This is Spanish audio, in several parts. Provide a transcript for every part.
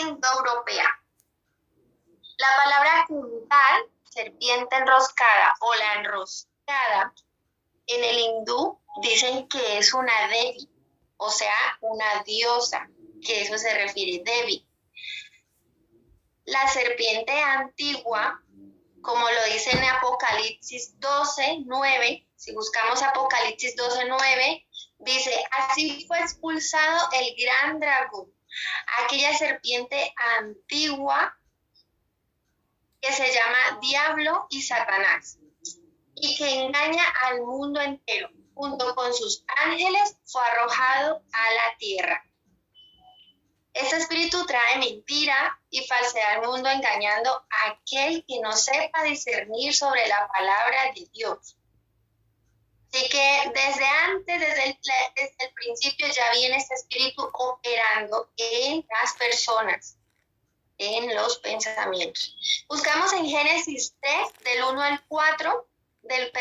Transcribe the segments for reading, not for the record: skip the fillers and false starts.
indoeuropea. La palabra kuntal, serpiente enroscada o la enroscada, en el hindú dicen que es una devi, o sea, una diosa, que eso se refiere Devi. La serpiente antigua, como lo dice en Apocalipsis 12:9, si buscamos Apocalipsis 12:9, dice, así fue expulsado el gran dragón, aquella serpiente antigua que se llama Diablo y Satanás, y que engaña al mundo entero. Junto con sus ángeles fue arrojado a la tierra. Este espíritu trae mentira y falsedad al mundo, engañando a aquel que no sepa discernir sobre la palabra de Dios. Así que desde antes, desde el principio ya viene este espíritu operando en las personas, en los pensamientos. Buscamos en Génesis 3, del 1 al 4, del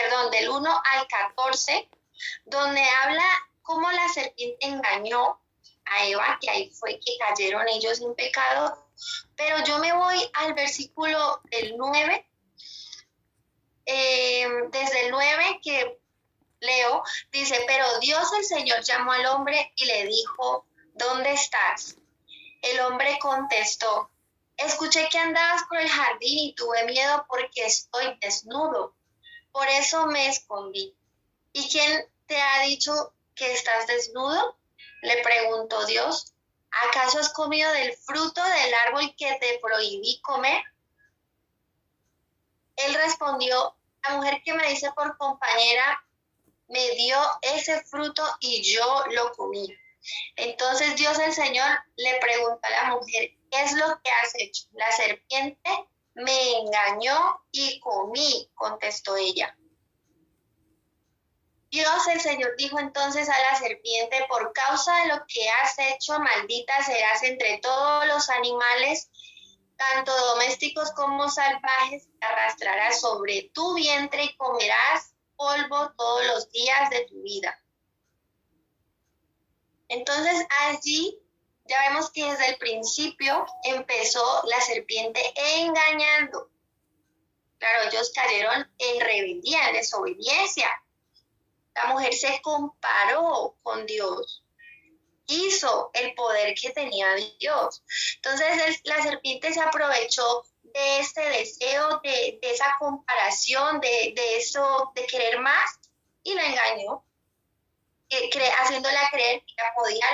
1 al 14, donde habla cómo la serpiente engañó a Eva, que ahí fue que cayeron ellos en pecado. Pero yo me voy al versículo del 9, desde el 9 que leo, dice, pero Dios el Señor llamó al hombre y le dijo, ¿dónde estás? El hombre contestó, escuché que andabas por el jardín y tuve miedo porque estoy desnudo, por eso me escondí. ¿Y quién te ha dicho que estás desnudo? Le preguntó Dios, ¿acaso has comido del fruto del árbol que te prohibí comer? Él respondió, la mujer que me dice por compañera me dio ese fruto y yo lo comí. Entonces Dios el Señor le preguntó a la mujer, ¿qué es lo que has hecho? La serpiente me engañó y comí, contestó ella. Dios el Señor dijo entonces a la serpiente, por causa de lo que has hecho, maldita serás entre todos los animales, tanto domésticos como salvajes, te arrastrarás sobre tu vientre y comerás polvo todos los días de tu vida. Entonces allí ya vemos que desde el principio empezó la serpiente engañando. Claro, ellos cayeron en rebeldía, en desobediencia. La mujer se comparó con Dios, hizo el poder que tenía Dios. Entonces la serpiente se aprovechó de este deseo, de esa comparación, de eso, de querer más, y la engañó, haciéndola creer que ella podía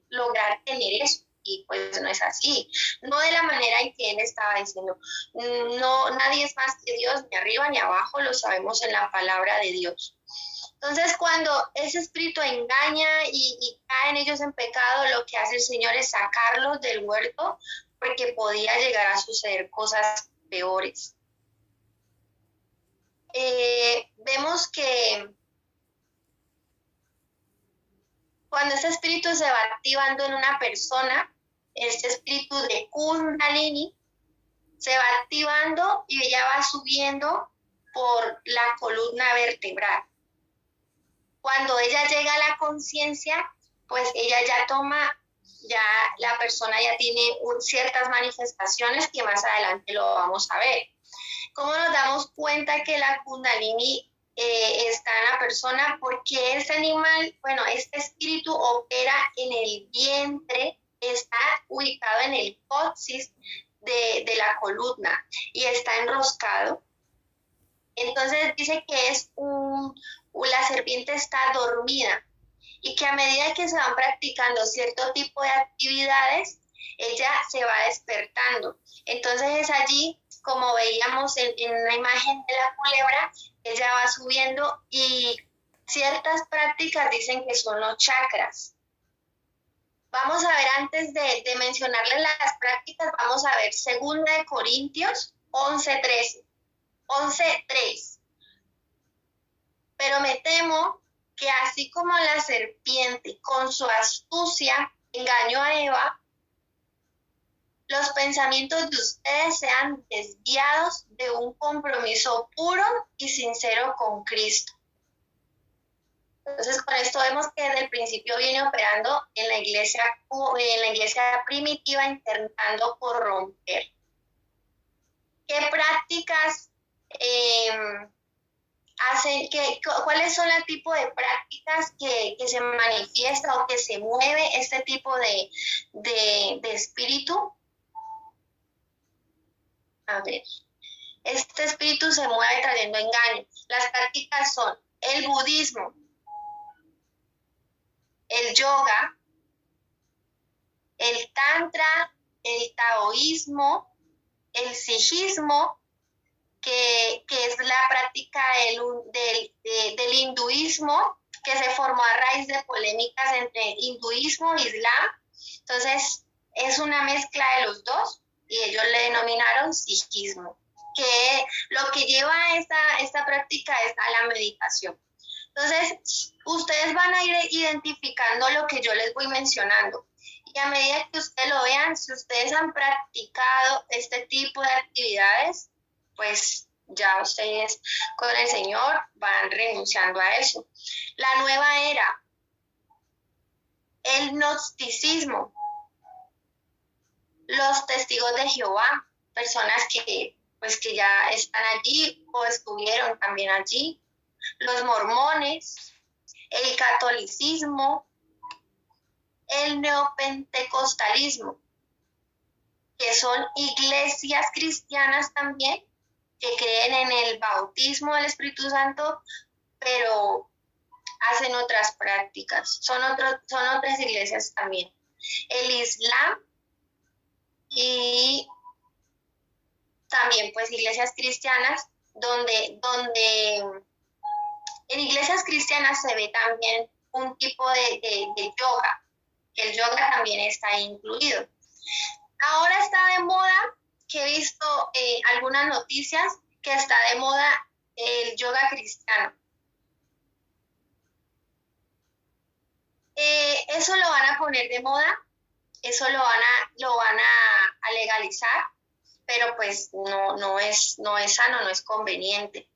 lograr tener eso. Y pues no es así, no de la manera en que él estaba diciendo. No, nadie es más que Dios, ni arriba ni abajo, lo sabemos en la palabra de Dios. Entonces, cuando ese espíritu engaña y caen ellos en pecado, lo que hace el Señor es sacarlos del huerto, porque podía llegar a suceder cosas peores. Vemos que cuando ese espíritu se va activando en una persona, este espíritu de Kundalini se va activando y ella va subiendo por la columna vertebral. Cuando ella llega a la conciencia, pues ella ya toma, ya la persona ya tiene ciertas manifestaciones que más adelante lo vamos a ver. ¿Cómo nos damos cuenta que la Kundalini está en la persona? Porque este animal, este espíritu opera en el vientre, está ubicado en el coxis de la columna y está enroscado. Entonces dice que la serpiente está dormida y que a medida que se van practicando cierto tipo de actividades, ella se va despertando. Entonces es allí, como veíamos en la imagen de la culebra, ella va subiendo y ciertas prácticas dicen que son los chakras. Vamos a ver, antes de mencionarles las prácticas, vamos a ver 2 Corintios 11:3. Pero me temo que así como la serpiente con su astucia engañó a Eva, los pensamientos de ustedes sean desviados de un compromiso puro y sincero con Cristo. Entonces, con esto vemos que desde el principio viene operando en la iglesia primitiva, intentando corromper. ¿Qué prácticas cuáles son el tipo de prácticas que se manifiesta o que se mueve este tipo de espíritu? A ver, este espíritu se mueve trayendo engaño. Las prácticas son el budismo, el yoga, el tantra, el taoísmo, el sijismo, que es la práctica del hinduismo, que se formó a raíz de polémicas entre hinduismo e islam. Entonces, es una mezcla de los dos y ellos le denominaron sijismo, que lo que lleva a esta práctica es a la meditación. Entonces, ustedes van a ir identificando lo que yo les voy mencionando. Y a medida que ustedes lo vean, si ustedes han practicado este tipo de actividades, pues ya ustedes con el Señor van renunciando a eso. La nueva era, el gnosticismo, los testigos de Jehová, personas que ya están allí o estuvieron también allí, los mormones, el catolicismo, el neopentecostalismo, que son iglesias cristianas también, que creen en el bautismo del Espíritu Santo, pero hacen otras prácticas. Son otras iglesias también. El Islam y también pues iglesias cristianas, donde en iglesias cristianas se ve también un tipo de yoga, que el yoga también está incluido. Ahora está de moda, que he visto algunas noticias, que está de moda el yoga cristiano. Eso lo van a poner de moda, eso lo van a legalizar, pero pues no es sano, no es conveniente.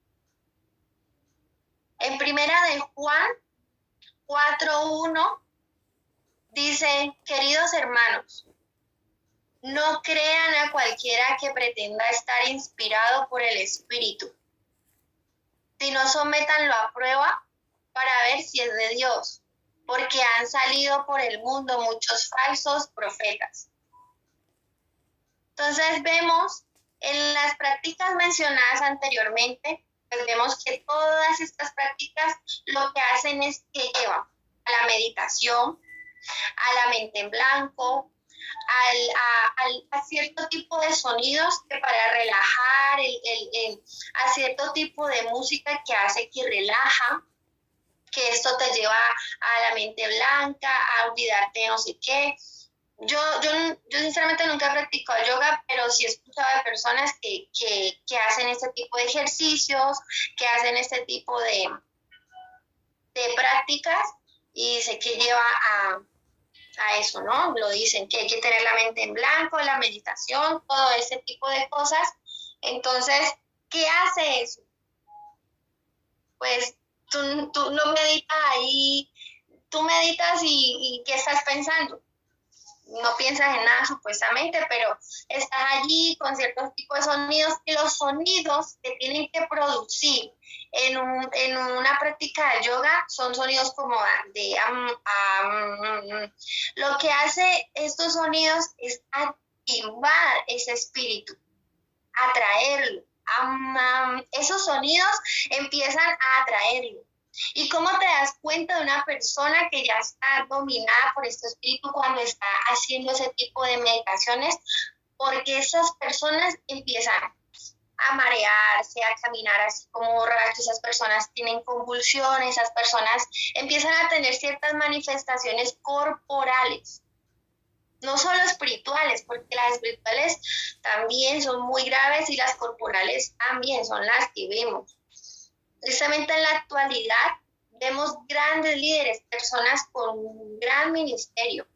En primera de Juan 4:1 dice: queridos hermanos, no crean a cualquiera que pretenda estar inspirado por el Espíritu, sino sométanlo a prueba para ver si es de Dios, porque han salido por el mundo muchos falsos profetas. Entonces vemos en las prácticas mencionadas anteriormente, pues vemos que todas estas prácticas lo que hacen es que llevan a la meditación, a la mente en blanco, a cierto tipo de sonidos que para relajar, a cierto tipo de música que hace que relaja, que esto te lleva a la mente blanca, a olvidarte de no sé qué. Yo sinceramente nunca he practicado yoga, pero sí he escuchado de personas que hacen este tipo de ejercicios, que hacen este tipo de prácticas, y sé que lleva a eso, ¿no? Lo dicen, que hay que tener la mente en blanco, la meditación, todo ese tipo de cosas. Entonces, ¿qué hace eso? Pues tú no meditas ahí, tú meditas y ¿qué estás pensando? No piensas en nada supuestamente, pero estás allí con ciertos tipos de sonidos, y los sonidos que tienen que producir en una práctica de yoga son sonidos como de lo que hace estos sonidos es activar ese espíritu, atraerlo. Esos sonidos empiezan a atraerlo. ¿Y cómo te das cuenta de una persona que ya está dominada por este espíritu cuando está haciendo ese tipo de meditaciones? Porque esas personas empiezan a marearse, a caminar así como borrachos, esas personas tienen convulsiones, esas personas empiezan a tener ciertas manifestaciones corporales, no solo espirituales, porque las espirituales también son muy graves y las corporales también son las que vemos. Precisamente en la actualidad vemos grandes líderes, personas con un gran ministerio.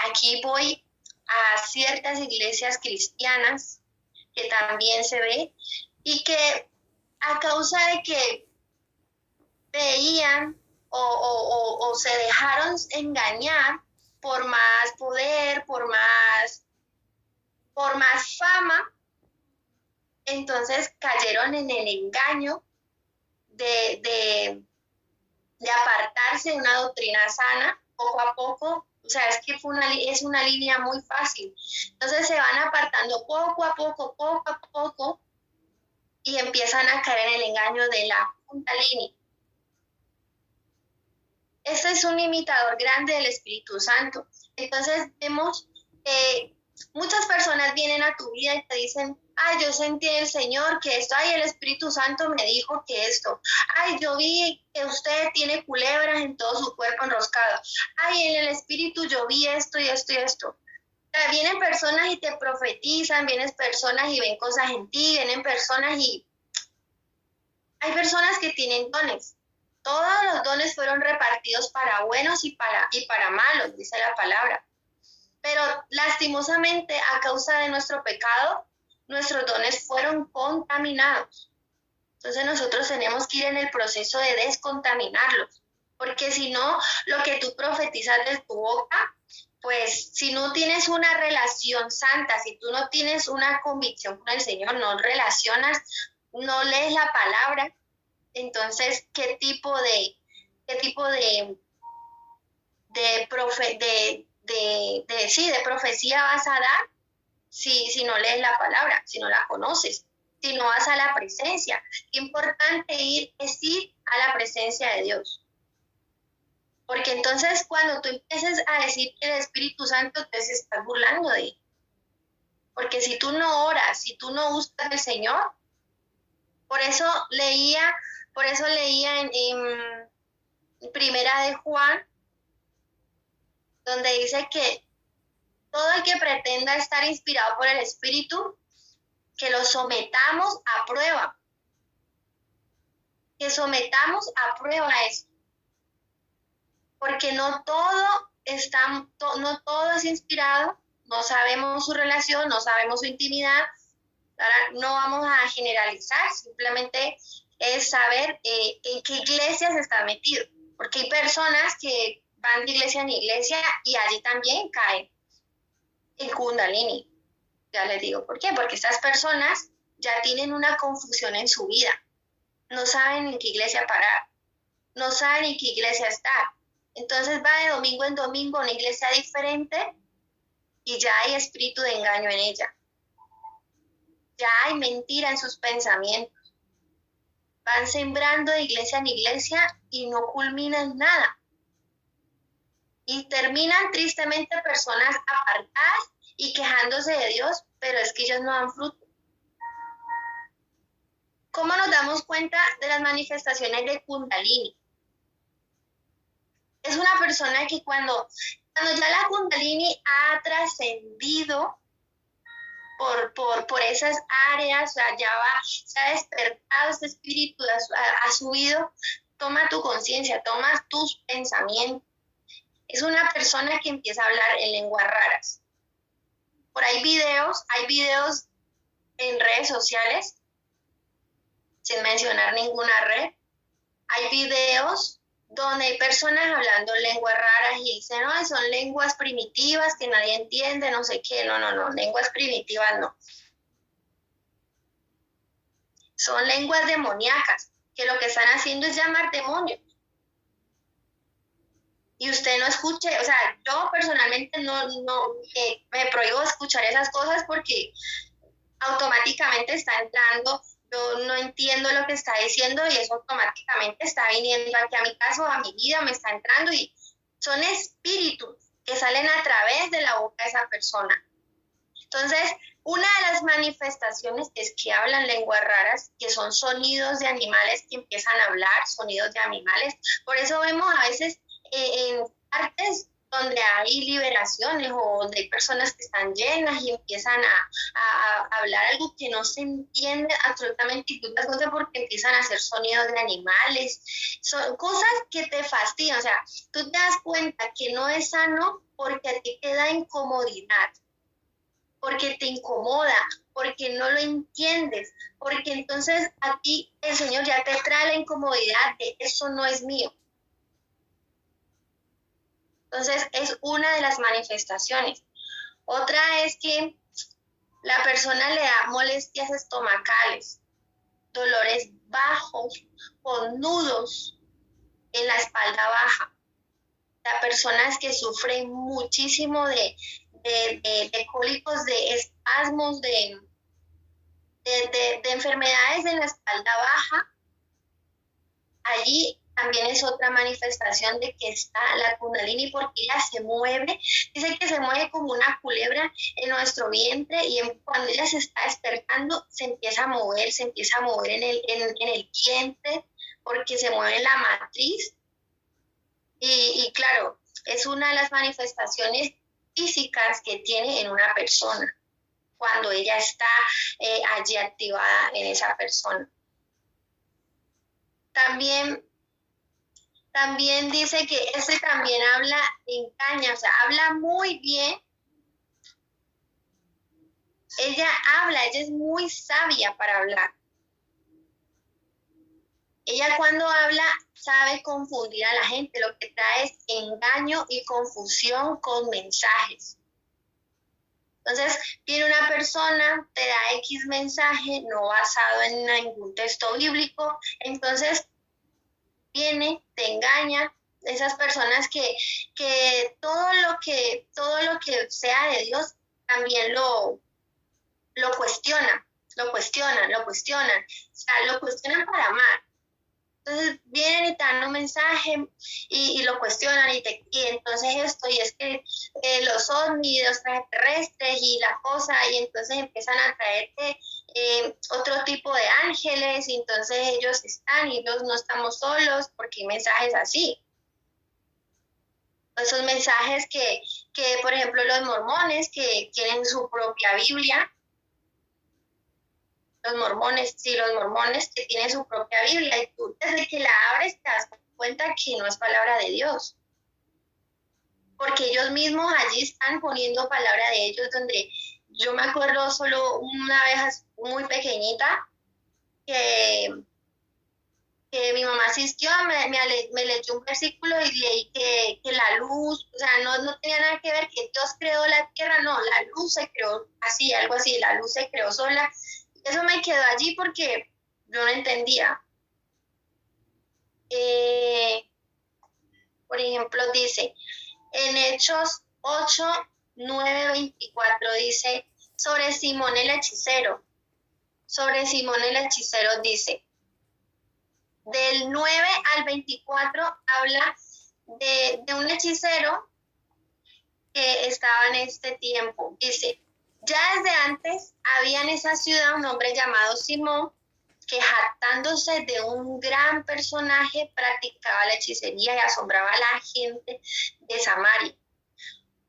Aquí voy a ciertas iglesias cristianas que también se ve, y que a causa de que veían o se dejaron engañar por más poder, por más fama, entonces cayeron en el engaño de apartarse de una doctrina sana poco a poco. O sea, es que es una línea muy fácil. Entonces se van apartando poco a poco, y empiezan a caer en el engaño de la Kundalini. Este es un imitador grande del Espíritu Santo. Entonces vemos que muchas personas vienen a tu vida y te dicen, ay, yo sentí el Señor que esto, ay, el Espíritu Santo me dijo que esto, ay, yo vi que usted tiene culebras en todo su cuerpo enroscado, ay, en el Espíritu yo vi esto y esto y esto. O sea, vienen personas y te profetizan, vienen personas y ven cosas en ti, vienen personas y hay personas que tienen dones. Todos los dones fueron repartidos para buenos y para malos, dice la palabra. Pero lastimosamente, a causa de nuestro pecado, nuestros dones fueron contaminados. Entonces nosotros tenemos que ir en el proceso de descontaminarlos. Porque si no, lo que tú profetizas de tu boca, pues si no tienes una relación santa, si tú no tienes una convicción con el Señor, no relacionas, no lees la palabra, entonces, ¿qué tipo de profecía vas a dar si no lees la palabra, si no la conoces, si no vas a la presencia? Qué importante es ir a la presencia de Dios. Porque entonces cuando tú empieces a decir que el Espíritu Santo te estás burlando de él. Porque si tú no oras, si tú no buscas al Señor, por eso leía en Primera de Juan, donde dice que todo el que pretenda estar inspirado por el Espíritu, que lo sometamos a prueba. Que sometamos a prueba esto. Porque no todo es inspirado, no sabemos su relación, no sabemos su intimidad. Ahora no vamos a generalizar, simplemente es saber en qué iglesias está metido. Porque hay personas que van de iglesia en iglesia y allí también caen en Kundalini. Ya les digo por qué, porque estas personas ya tienen una confusión en su vida. No saben en qué iglesia parar, no saben en qué iglesia estar. Entonces va de domingo en domingo a una iglesia diferente y ya hay espíritu de engaño en ella. Ya hay mentira en sus pensamientos. Van sembrando de iglesia en iglesia y no culminan nada. Y terminan tristemente personas apartadas y quejándose de Dios, pero es que ellos no dan fruto. ¿Cómo nos damos cuenta de las manifestaciones de Kundalini? Es una persona que cuando ya la Kundalini ha trascendido por esas áreas, o sea, se ha despertado este espíritu, ha subido, toma tu conciencia, toma tus pensamientos. Es una persona que empieza a hablar en lenguas raras. Por ahí hay videos en redes sociales, sin mencionar ninguna red. Hay videos donde hay personas hablando lenguas raras y dicen, no, son lenguas primitivas que nadie entiende, no sé qué. No, lenguas primitivas no. Son lenguas demoníacas, que lo que están haciendo es llamar demonios. Y usted no escuche, o sea, yo personalmente me prohíbo escuchar esas cosas porque automáticamente está entrando, yo no entiendo lo que está diciendo y eso automáticamente está viniendo aquí a mi caso, a mi vida, me está entrando y son espíritus que salen a través de la boca de esa persona. Entonces, una de las manifestaciones es que hablan lenguas raras, que son sonidos de animales que empiezan a hablar, sonidos de animales. Por eso vemos a veces en partes donde hay liberaciones o donde hay personas que están llenas y empiezan a hablar algo que no se entiende absolutamente y tú te das cuenta porque empiezan a hacer sonidos de animales, son cosas que te fastidian, o sea, tú te das cuenta que no es sano porque a ti te da incomodidad, porque te incomoda, porque no lo entiendes, porque entonces a ti el Señor ya te trae la incomodidad de eso no es mío. Entonces, es una de las manifestaciones. Otra es que la persona le da molestias estomacales, dolores bajos con nudos en la espalda baja. La persona es que sufre muchísimo de cólicos, de espasmos, de enfermedades de la espalda baja. Allí también es otra manifestación de que está la Kundalini, porque ella se mueve, dice que se mueve como una culebra en nuestro vientre, y cuando ella se está despertando se empieza a mover en el vientre, porque se mueve en la matriz. Y claro, es una de las manifestaciones físicas que tiene en una persona, cuando ella está allí activada en esa persona. También dice que también habla en caña, o sea, habla muy bien. Ella es muy sabia para hablar. Ella cuando habla sabe confundir a la gente, lo que trae es engaño y confusión con mensajes. Entonces, viene una persona, te da X mensaje, no basado en ningún texto bíblico, entonces viene, te engaña. Esas personas que todo lo que sea de Dios también lo cuestionan. O sea, lo cuestionan para amar. Entonces vienen y te dan un mensaje y lo cuestionan y entonces esto, y es que los ovnis, los extraterrestres y la cosa, y entonces empiezan a traerte otro tipo de ángeles, y entonces ellos están y ellos no estamos solos, porque hay mensajes así. Esos mensajes que por ejemplo, los mormones que tienen su propia Biblia, los mormones que tienen su propia Biblia, y tú desde que la abres te das cuenta que no es palabra de Dios, porque ellos mismos allí están poniendo palabra de ellos, donde yo me acuerdo solo una vez muy pequeñita que mi mamá asistió, me leyó un versículo y leí que la luz, o sea, no tenía nada que ver que Dios creó la tierra, no, la luz se creó así, algo así, la luz se creó sola. Eso me quedó allí porque yo no entendía. Por ejemplo, dice, en Hechos 8, 9, 24, dice, sobre Simón el hechicero dice, del 9 al 24 habla de un hechicero que estaba en este tiempo. Dice, ya desde antes había en esa ciudad un hombre llamado Simón, que jactándose de un gran personaje practicaba la hechicería y asombraba a la gente de Samaria.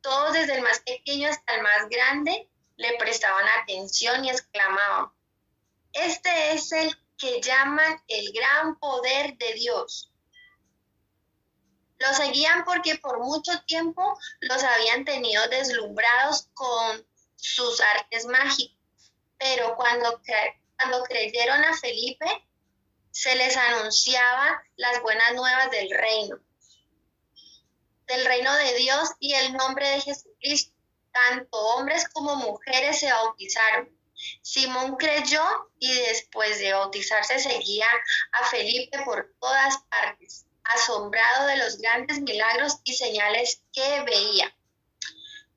Todos, desde el más pequeño hasta el más grande, le prestaban atención y exclamaban, este es el que llaman el gran poder de Dios. Lo seguían porque por mucho tiempo los habían tenido deslumbrados con sus artes mágicas, pero cuando creyeron a Felipe, se les anunciaban las buenas nuevas del reino de Dios y el nombre de Jesucristo. Tanto hombres como mujeres se bautizaron. Simón creyó y después de bautizarse seguía a Felipe por todas partes, asombrado de los grandes milagros y señales que veía.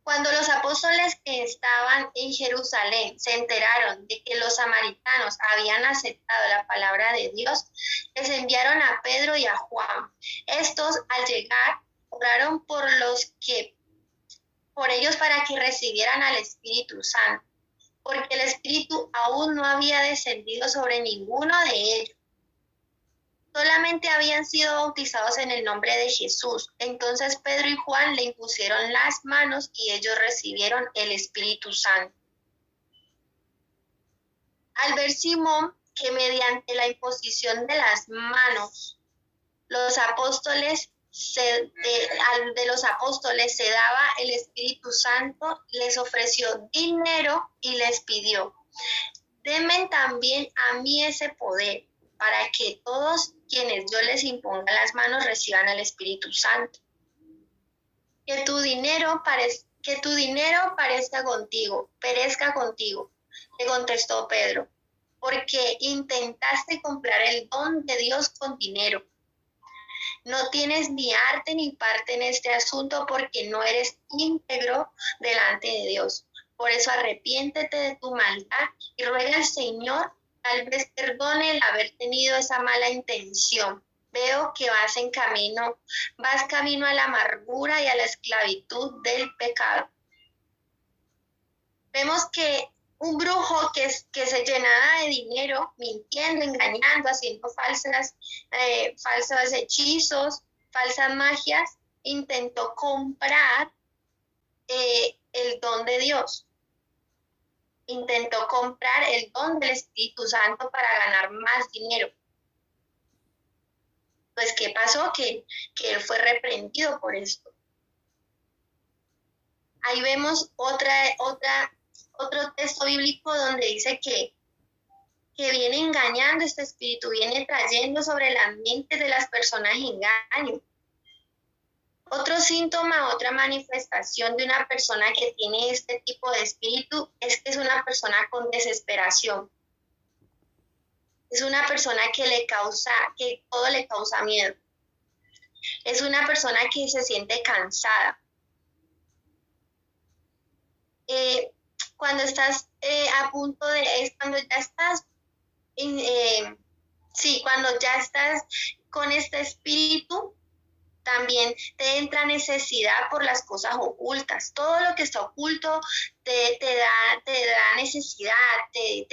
Cuando los apóstoles que estaban en Jerusalén se enteraron de que los samaritanos habían aceptado la palabra de Dios, les enviaron a Pedro y a Juan. Estos, al llegar, oraron por ellos para que recibieran al Espíritu Santo, porque el Espíritu aún no había descendido sobre ninguno de ellos. Solamente habían sido bautizados en el nombre de Jesús. Entonces Pedro y Juan le impusieron las manos y ellos recibieron el Espíritu Santo. Al ver Simón que mediante la imposición de las manos los apóstoles se daba el Espíritu Santo, les ofreció dinero y les pidió, denme también a mí ese poder, para que todos quienes yo les imponga las manos reciban al Espíritu Santo. que tu dinero perezca contigo, le contestó Pedro, porque intentaste comprar el don de Dios con dinero. No tienes ni arte ni parte en este asunto porque no eres íntegro delante de Dios. Por eso arrepiéntete de tu maldad y ruega al Señor, tal vez perdone el haber tenido esa mala intención. Veo que vas camino a la amargura y a la esclavitud del pecado. Vemos que un brujo que se llenaba de dinero, mintiendo, engañando, haciendo falsos hechizos, falsas magias, intentó comprar el don de Dios. Intentó comprar el don del Espíritu Santo para ganar más dinero. Pues, ¿qué pasó? Que él fue reprendido por esto. Ahí vemos otro texto bíblico donde dice que viene engañando este espíritu, viene trayendo sobre la mente de las personas engaño. Otro síntoma, otra manifestación de una persona que tiene este tipo de espíritu es que es una persona con desesperación. Es una persona que todo le causa miedo. Es una persona que se siente cansada. Cuando estás a punto cuando ya estás, cuando ya estás con este espíritu, también te entra necesidad por las cosas ocultas. Todo lo que está oculto te da necesidad, te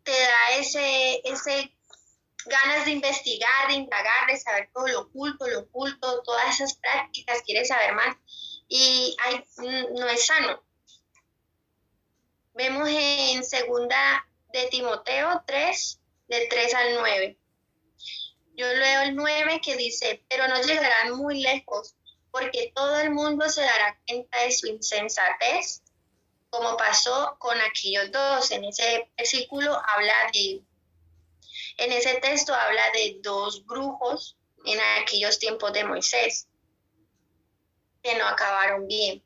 da ese ganas de investigar, de indagar, de saber todo lo oculto, todas esas prácticas, quieres saber más. Y no es sano. Vemos en 2 de Timoteo 3, de 3 al 9. Yo leo el 9 que dice, pero no llegarán muy lejos, porque todo el mundo se dará cuenta de su insensatez, como pasó con aquellos dos. En ese versículo en ese texto habla de 2 brujos en aquellos tiempos de Moisés, que no acabaron bien.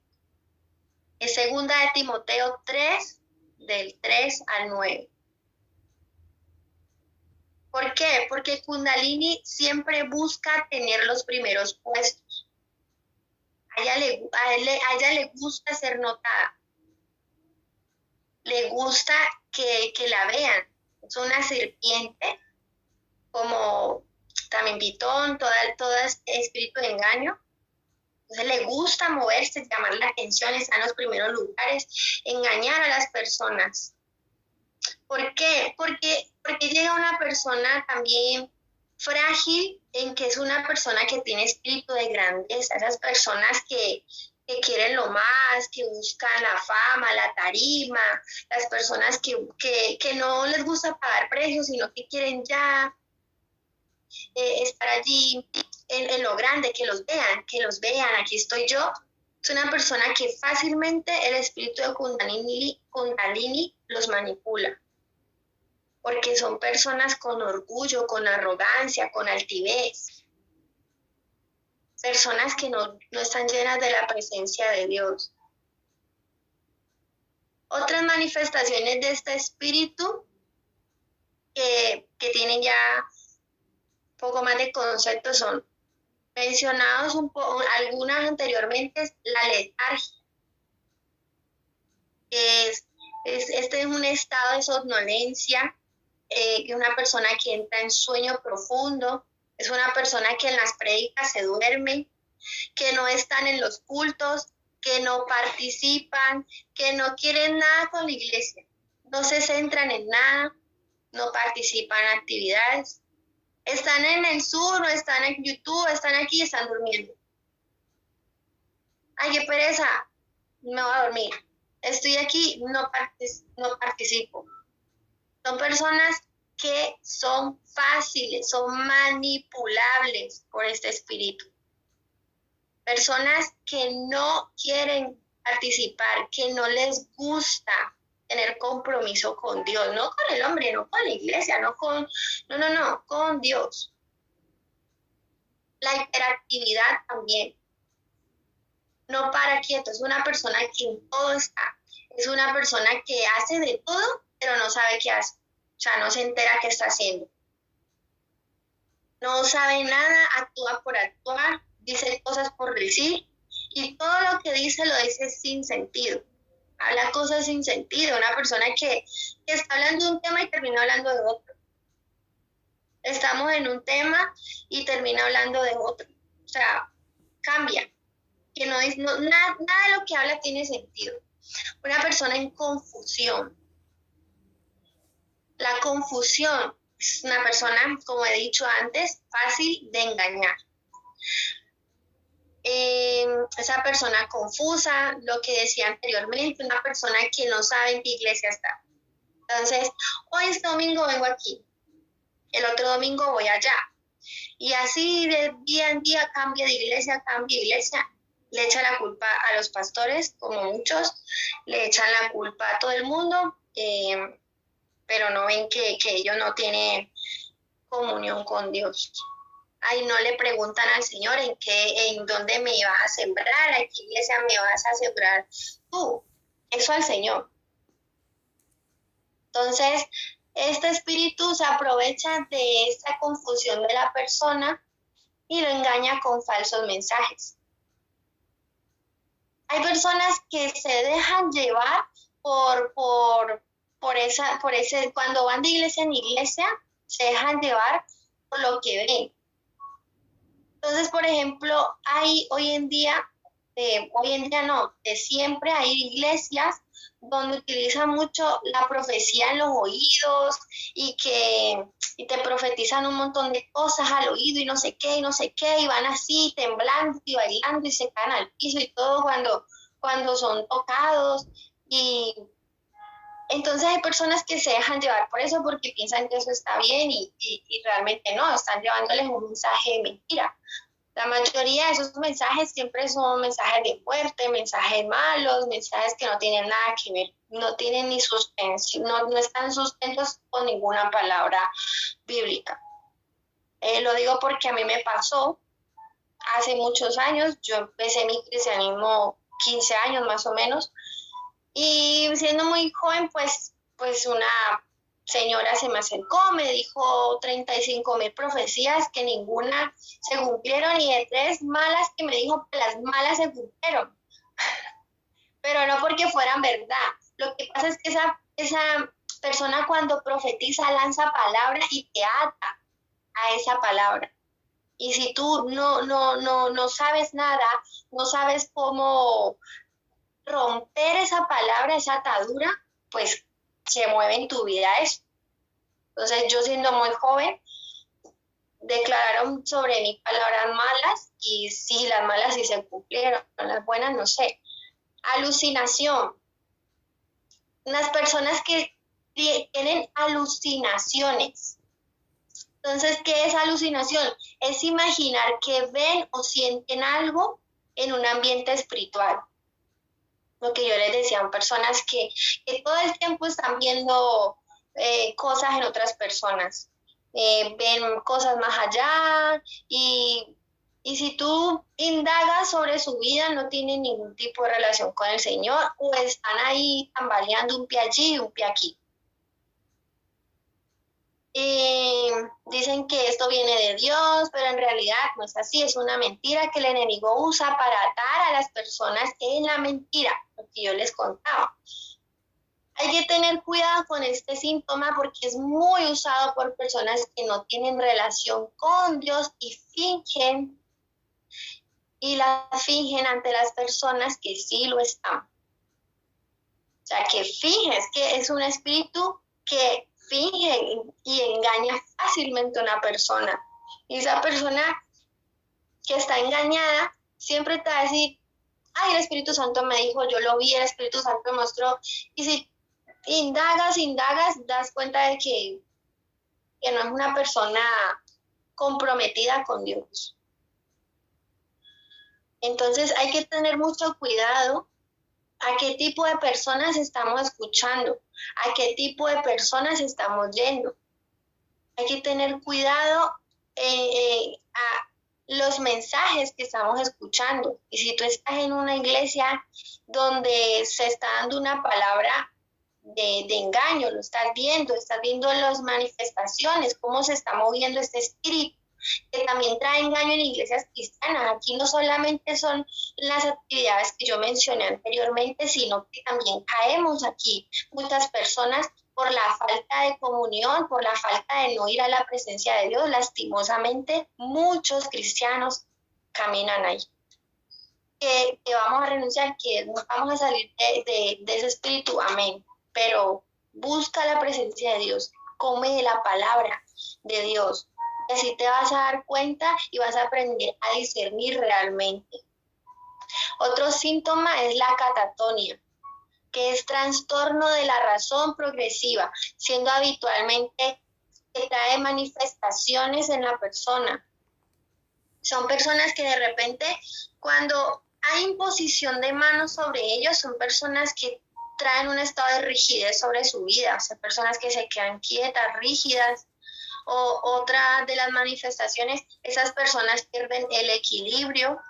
En 2 de Timoteo 3, del 3 al 9. ¿Por qué? Porque Kundalini siempre busca tener los primeros puestos. A ella le gusta ser notada. Le gusta que la vean. Es una serpiente, como también pitón, todo espíritu de engaño. Entonces le gusta moverse, llamar la atención, estar en los primeros lugares, engañar a las personas. ¿Por qué? Porque llega una persona también frágil, en que es una persona que tiene espíritu de grandeza, esas personas que quieren lo más, que buscan la fama, la tarima, las personas que no les gusta pagar precios, sino que quieren ya estar allí en lo grande, que los vean, aquí estoy yo. Es una persona que fácilmente el espíritu de Kundalini los manipula, porque son personas con orgullo, con arrogancia, con altivez, personas que no están llenas de la presencia de Dios. Otras manifestaciones de este espíritu que tienen ya un poco más de concepto son mencionados algunas anteriormente, la letargia. Este es un estado de somnolencia, una persona que entra en sueño profundo, es una persona que en las prédicas se duerme, que no están en los cultos, que no participan, que no quieren nada con la iglesia, no se centran en nada, no participan en actividades, están en el Zoom, o están en YouTube, están aquí y están durmiendo. Ay, qué pereza, me voy a dormir. Estoy aquí, no participo. Son personas que son fáciles, son manipulables por este espíritu. Personas que no quieren participar, que no les gusta tener compromiso con Dios, no con el hombre, no con la iglesia, con Dios. La hiperactividad también. no para quieto, es una persona que en todo está, es una persona que hace de todo, pero no sabe qué hace, o sea, no se entera qué está haciendo. No sabe nada, actúa por actuar, dice cosas por decir, y todo lo que dice lo dice sin sentido. Habla cosas sin sentido, una persona que está hablando de un tema y termina hablando de otro. Estamos en un tema y termina hablando de otro. O sea, cambia. Que nada de lo que habla tiene sentido. Una persona en confusión. La confusión es una persona, como he dicho antes, fácil de engañar. Esa persona confusa, lo que decía anteriormente, una persona que no sabe en qué iglesia está. Entonces, hoy es domingo, vengo aquí. El otro domingo voy allá. Y así de día en día cambia de iglesia, le echa la culpa a los pastores, como muchos, le echan la culpa a todo el mundo, pero no ven que ellos no tienen comunión con Dios. Ahí no le preguntan al Señor en dónde me vas a sembrar, a qué iglesia me vas a sembrar tú. Eso al Señor. Entonces, este espíritu se aprovecha de esta confusión de la persona y lo engaña con falsos mensajes. Hay personas que se dejan llevar por ese, cuando van de iglesia en iglesia, se dejan llevar por lo que ven. Entonces, por ejemplo, hay hoy en día no, de siempre hay iglesias donde utilizan mucho la profecía en los oídos y te profetizan un montón de cosas al oído y no sé qué, y van así temblando y bailando y se caen al piso y todo cuando son tocados. Y entonces hay personas que se dejan llevar por eso porque piensan que eso está bien y realmente no, están llevándoles un mensaje de mentira. La mayoría de esos mensajes siempre son mensajes de muerte, mensajes malos, mensajes que no tienen nada que ver, no tienen ni suspenso, no están sustentos con ninguna palabra bíblica. Lo digo porque a mí me pasó hace muchos años, yo empecé mi cristianismo 15 años más o menos, y siendo muy joven, pues una señora se me acercó, me dijo 35,000 profecías que ninguna se cumplieron y de 3 malas que me dijo que las malas se cumplieron. Pero no porque fueran verdad. Lo que pasa es que esa persona cuando profetiza lanza palabra y te ata a esa palabra. Y si tú no sabes nada, no sabes cómo romper esa palabra, esa atadura, pues se mueve en tu vida eso. Entonces yo siendo muy joven, declararon sobre mí palabras malas y sí, las malas sí se cumplieron, las buenas no sé. Alucinación. Unas personas que tienen alucinaciones. Entonces, ¿qué es alucinación? Es imaginar que ven o sienten algo en un ambiente espiritual. Lo que yo les decía, son personas que todo el tiempo están viendo cosas en otras personas, ven cosas más allá y si tú indagas sobre su vida no tienen ningún tipo de relación con el Señor o están ahí tambaleando un pie allí y un pie aquí. Dicen que esto viene de Dios, pero en realidad no es así, es una mentira que el enemigo usa para atar a las personas en la mentira, lo que yo les contaba. Hay que tener cuidado con este síntoma porque es muy usado por personas que no tienen relación con Dios y la fingen ante las personas que sí lo están. O sea, que finges que es un espíritu que finge y engaña fácilmente a una persona. Y esa persona que está engañada siempre te va a decir, ay, el Espíritu Santo me dijo, yo lo vi, el Espíritu Santo me mostró. Y si indagas, das cuenta de que no es una persona comprometida con Dios. Entonces hay que tener mucho cuidado a qué tipo de personas estamos escuchando, a qué tipo de personas estamos yendo. Hay que tener cuidado los mensajes que estamos escuchando. Y si tú estás en una iglesia donde se está dando una palabra de engaño, lo estás viendo las manifestaciones, cómo se está moviendo este espíritu, que también trae engaño en iglesias cristianas. Aquí no solamente son las actividades que yo mencioné anteriormente, sino que también caemos aquí muchas personas por la falta de comunión, por la falta de no ir a la presencia de Dios. Lastimosamente, muchos cristianos caminan ahí. Que vamos a renunciar, que no vamos a salir de ese espíritu, amén. Pero busca la presencia de Dios, come de la palabra de Dios. Y así te vas a dar cuenta y vas a aprender a discernir realmente. Otro síntoma es la catatonia, que es trastorno de la razón progresiva, siendo habitualmente que trae manifestaciones en la persona. Son personas que de repente, cuando hay imposición de manos sobre ellos, son personas que traen un estado de rigidez sobre su vida, o sea, personas que se quedan quietas, rígidas. O otra de las manifestaciones, esas personas pierden el equilibrio,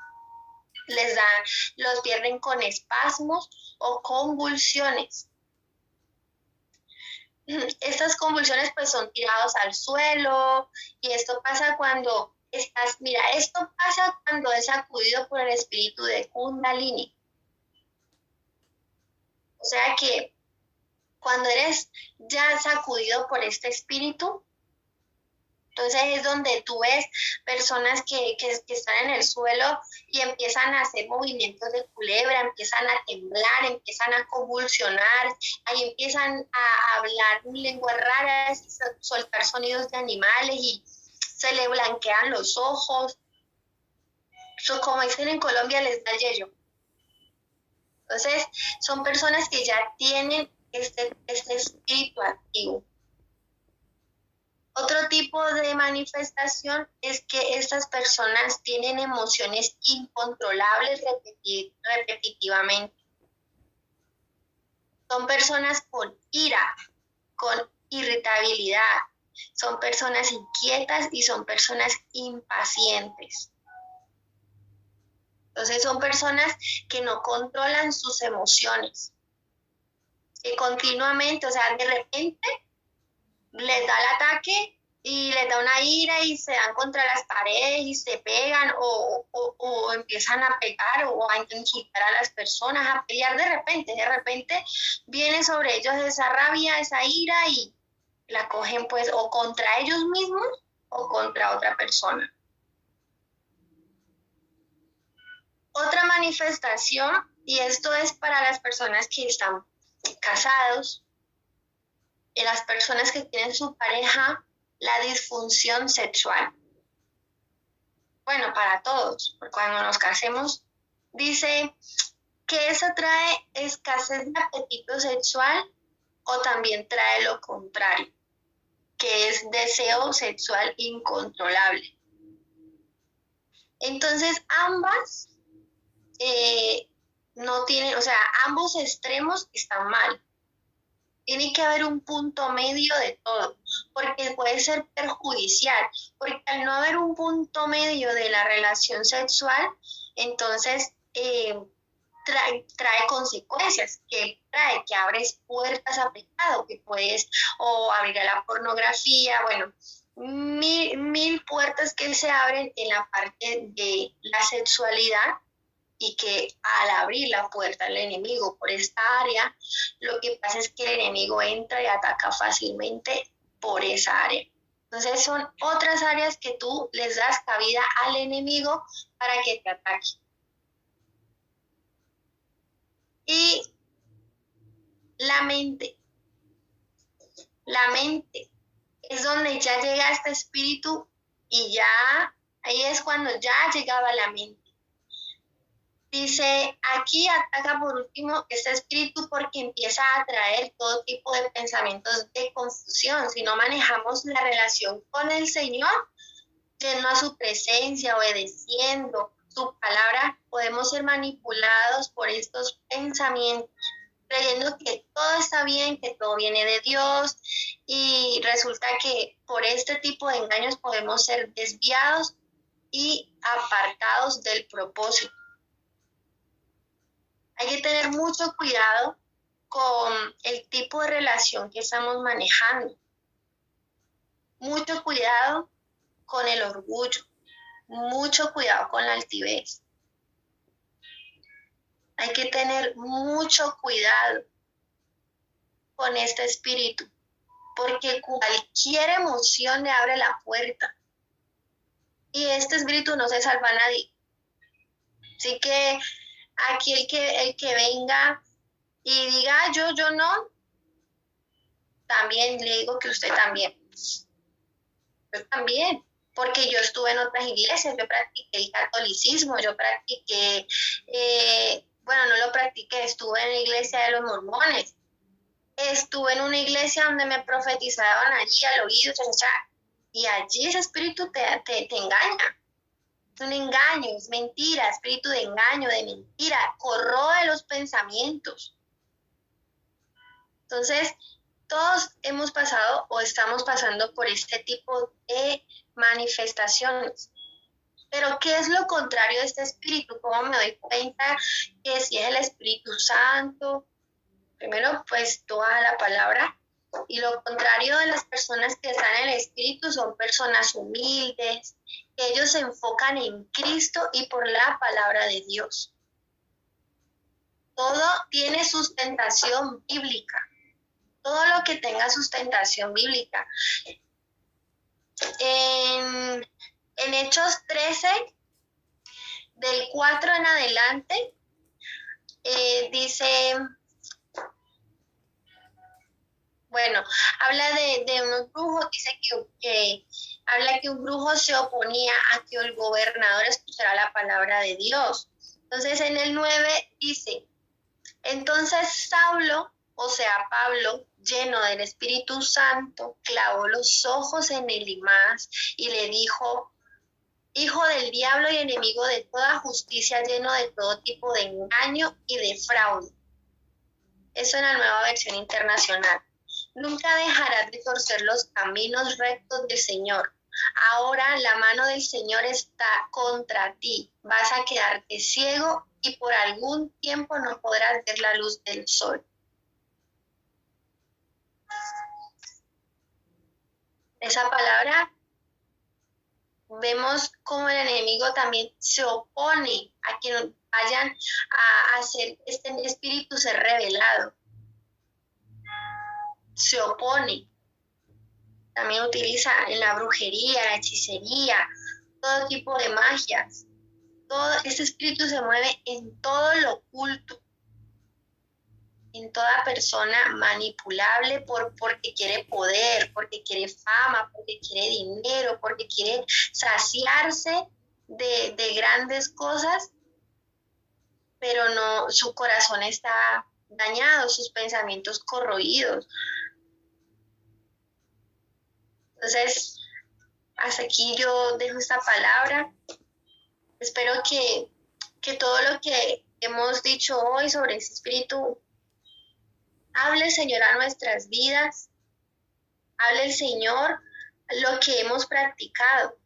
los pierden con espasmos o convulsiones. Estas convulsiones pues son tirados al suelo, y esto pasa cuando esto pasa cuando es sacudido por el espíritu de Kundalini. O sea que cuando eres ya sacudido por este espíritu, entonces es donde tú ves personas que están en el suelo y empiezan a hacer movimientos de culebra, empiezan a temblar, empiezan a convulsionar, ahí empiezan a hablar lenguas raras, soltar sonidos de animales y se le blanquean los ojos. Eso, como dicen en Colombia, les da yello. Entonces son personas que ya tienen este espíritu activo. Otro tipo de manifestación es que estas personas tienen emociones incontrolables repetitivamente. Son personas con ira, con irritabilidad, son personas inquietas y son personas impacientes. Entonces son personas que no controlan sus emociones, que continuamente, o sea, de repente les da el ataque y les da una ira y se dan contra las paredes y se pegan o empiezan a pegar o a insultar a las personas, a pelear de repente viene sobre ellos esa rabia, esa ira y la cogen pues o contra ellos mismos o contra otra persona. Otra manifestación, y esto es para las personas que están casados, y las personas que tienen su pareja, la disfunción sexual. Bueno, para todos, porque cuando nos casemos, dice que eso trae escasez de apetito sexual o también trae lo contrario, que es deseo sexual incontrolable. Entonces, ambas no tienen, o sea, ambos extremos están mal. Tiene que haber un punto medio de todo, porque puede ser perjudicial, porque al no haber un punto medio de la relación sexual, entonces trae consecuencias, que abres puertas a pecado, que puedes o abrir a la pornografía, bueno, mil puertas que se abren en la parte de la sexualidad, y que al abrir la puerta al enemigo por esta área, lo que pasa es que el enemigo entra y ataca fácilmente por esa área. Entonces son otras áreas que tú les das cabida al enemigo para que te ataque. Y la mente es donde ya llega este espíritu y ya, ahí es cuando ya llegaba la mente. Dice, aquí ataca por último este espíritu porque empieza a traer todo tipo de pensamientos de confusión. Si no manejamos la relación con el Señor, yendo a su presencia, obedeciendo su palabra, podemos ser manipulados por estos pensamientos, creyendo que todo está bien, que todo viene de Dios, y resulta que por este tipo de engaños podemos ser desviados y apartados del propósito. Hay que tener mucho cuidado con el tipo de relación que estamos manejando. Mucho cuidado con el orgullo. Mucho cuidado con la altivez. Hay que tener mucho cuidado con este espíritu, porque cualquier emoción le abre la puerta. Y este espíritu no se salva a nadie. Así que aquí el que venga y diga, yo no, también le digo que usted también. Yo también, porque yo estuve en otras iglesias, yo practiqué el catolicismo, yo practiqué, bueno, no lo practiqué, estuve en la iglesia de los mormones, estuve en una iglesia donde me profetizaban allí al oído, y allí ese espíritu te engaña. Es un engaño, es mentira, espíritu de engaño, de mentira, corroe los pensamientos. Entonces, todos hemos pasado o estamos pasando por este tipo de manifestaciones. Pero, ¿qué es lo contrario de este espíritu? ¿Cómo me doy cuenta que si es el Espíritu Santo? Primero, pues, toda la palabra. Y lo contrario de las personas que están en el espíritu son personas humildes, que ellos se enfocan en Cristo y por la palabra de Dios. Todo tiene sustentación bíblica. Todo lo que tenga sustentación bíblica. En Hechos 13, del 4 en adelante, dice, bueno, habla de unos brujos, dice que habla que un brujo se oponía a que el gobernador escuchara la palabra de Dios. Entonces en el 9 dice, entonces Saulo, o sea Pablo, lleno del Espíritu Santo, clavó los ojos en Elimas y le dijo, hijo del diablo y enemigo de toda justicia, lleno de todo tipo de engaño y de fraude. Eso en la Nueva Versión Internacional. Nunca dejarás de torcer los caminos rectos del Señor. Ahora la mano del Señor está contra ti. Vas a quedarte ciego y por algún tiempo no podrás ver la luz del sol. Esa palabra, vemos cómo el enemigo también se opone a que vayan a hacer este espíritu ser revelado. Se opone. También utiliza en la brujería, la hechicería, todo tipo de magias. Todo este espíritu se mueve en todo lo oculto, en toda persona manipulable porque quiere poder, porque quiere fama, porque quiere dinero, porque quiere saciarse de grandes cosas, pero no, su corazón está dañado, sus pensamientos corroídos. Entonces, hasta aquí yo dejo esta palabra. Espero que todo lo que hemos dicho hoy sobre ese espíritu hable, Señor, a nuestras vidas. Hable el Señor lo que hemos practicado.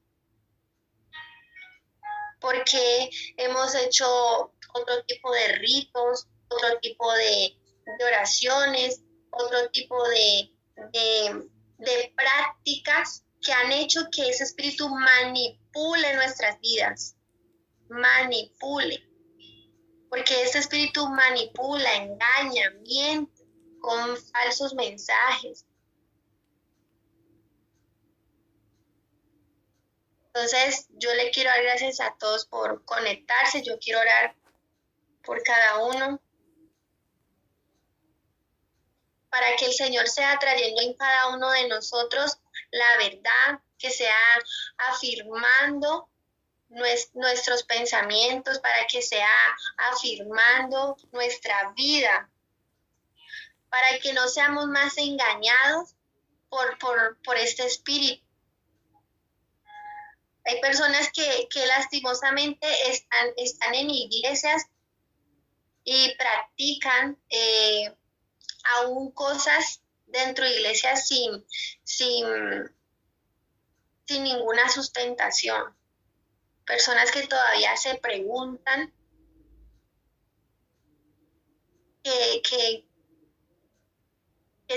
Porque hemos hecho otro tipo de ritos, otro tipo de oraciones, otro tipo de prácticas que han hecho que ese espíritu manipule nuestras vidas. Manipule. Porque ese espíritu manipula, engaña, miente con falsos mensajes. Entonces, yo le quiero dar gracias a todos por conectarse. Yo quiero orar por cada uno, para que el Señor sea trayendo en cada uno de nosotros la verdad, que sea afirmando nuestros pensamientos, para que sea afirmando nuestra vida, para que no seamos más engañados por este espíritu. Hay personas que lastimosamente están en iglesias y practican aún cosas dentro de iglesias sin ninguna sustentación. personas que todavía se preguntan que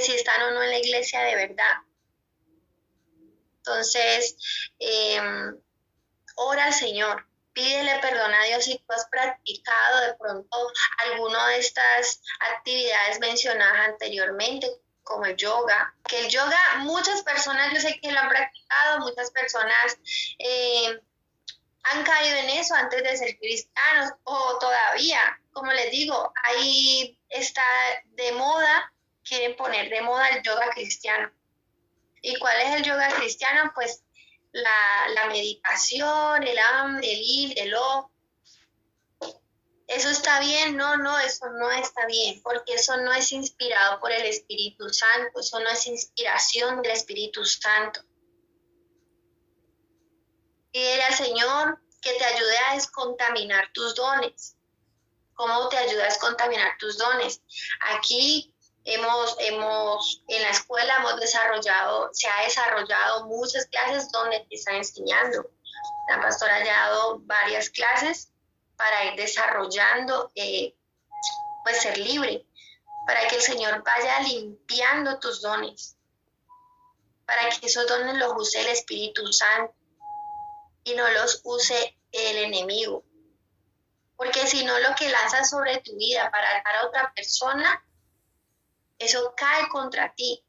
si están o no en la iglesia de verdad. Entonces, ora al Señor, pídele perdón a Dios si tú has practicado de pronto alguna de estas actividades mencionadas anteriormente, como el yoga. Que el yoga, muchas personas yo sé que lo han practicado, muchas personas han caído en eso antes de ser cristianos o todavía, como les digo, ahí está de moda, quieren poner de moda el yoga cristiano. ¿Y cuál es el yoga cristiano? Pues la meditación, el am, el il, el o. ¿Eso está bien? No, eso no está bien, porque eso no es inspirado por el Espíritu Santo, eso no es inspiración del Espíritu Santo. Pídele al Señor que te ayude a descontaminar tus dones. ¿Cómo te ayuda a descontaminar tus dones? Aquí en la escuela se ha desarrollado muchas clases donde te están enseñando. La pastora ha dado varias clases para ir desarrollando, pues ser libre, para que el Señor vaya limpiando tus dones, para que esos dones los use el Espíritu Santo y no los use el enemigo. Porque si no, lo que lanzas sobre tu vida para atacar a otra persona, eso cae contra ti.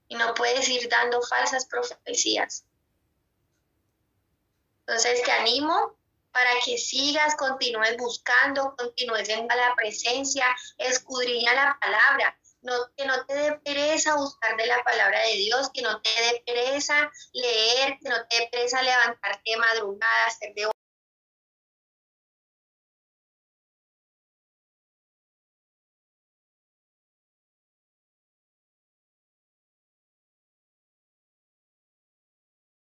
Y no puedes ir dando falsas profecías. Entonces te animo para que sigas, continúes buscando, continúes en la presencia, escudriña la palabra. Que no te dé pereza buscar de la palabra de Dios, que no te dé pereza leer, que no te dé pereza levantarte de madrugada, hacer de